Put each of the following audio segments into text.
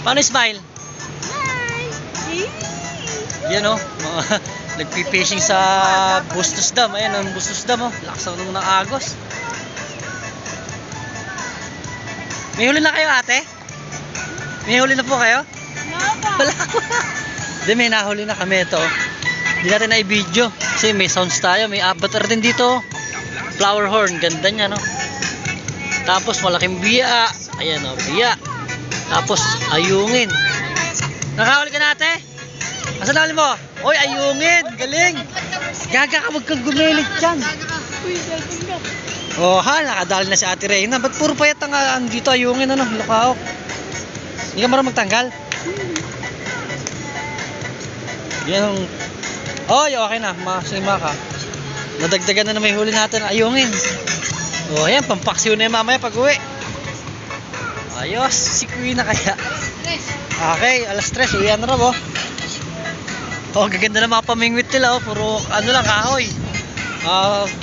Paano smile? Yan o, nagpipishing sa Bustos Dam. Ayan ang Bustos Dam o. Lakas ng agos. May huli na kayo, ate? May huli na po kayo? Wala ko. Hindi, may nahuli na kami ito. Hindi natin na i-video kasi may sounds tayo. May avatar din dito. Flower horn, ganda niya no. Tapos malaking biya. Ayan o, biya. Tapos ayungin. Nakahuli ka na, ate? Asan na huli mo? Oy, ayungin, galing. Gaga ka, wag kang gumilit dyan. Oh ha, nakadali na si Ate Reyna. Ba't puro payat ang dito ayungin ano, lukawok. Hindi ka marunong magtanggal? Yan. Oy, okay na, masima ka. Nadagdagan na may huli natin ayungin. Oh, ayan, pampaksiw na yung mamaya pag uwi. Ayos, si Queen na kaya. Okay, alas 3, uwian na raw oh. Oh, gaganda na mga pamingwit nila oh, puro ano lang, kahoy.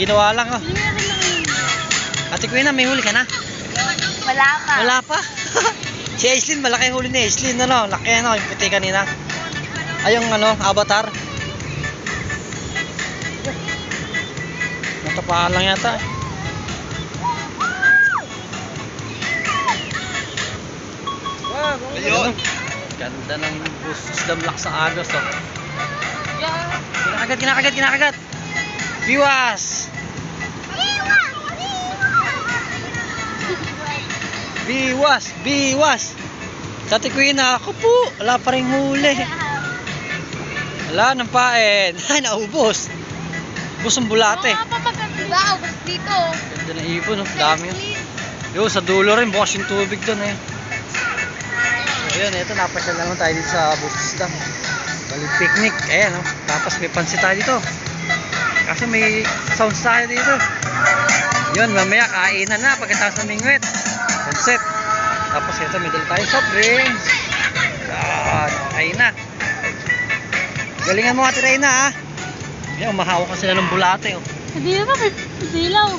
Ginawa lang oh. Ate Queen, may huli ka na? Wala pa. Wala pa? Si Aislinn, malaki huli ni Aislinn ano, laki ano, yung puti kanina. Ay, yung ano, avatar. Natapaan lang yata. Ayun. Ganda ng Bustos Dam sa agos oh. Kinakagat. Biwas. Biwas. Ate Queen, ako po. Wala pa rin huli. Wala nang pain. Ay, naubos. Ubos ang bulate. Diba, ubos dito. Ganda na ibon, no? Dami yun. Yo, sa dulo rin, bukas yung tubig doon eh. So, yun, ito, napasyal na naman tayo dito sa Bustos Dam. Balik picnic, ayan, no? Tapos may pansit tayo dito. Kasi may sounds tayo dito. Yun, mamaya kainan na pagkatapos ng mingwit. Pansit. Tapos ito, may dala tayo soft drinks. Yan, okay na. Galingan mo, Ate Reyna, ha? Yan, umahawa ka sila ng bulate, oh. Hindi naman, may dilaw.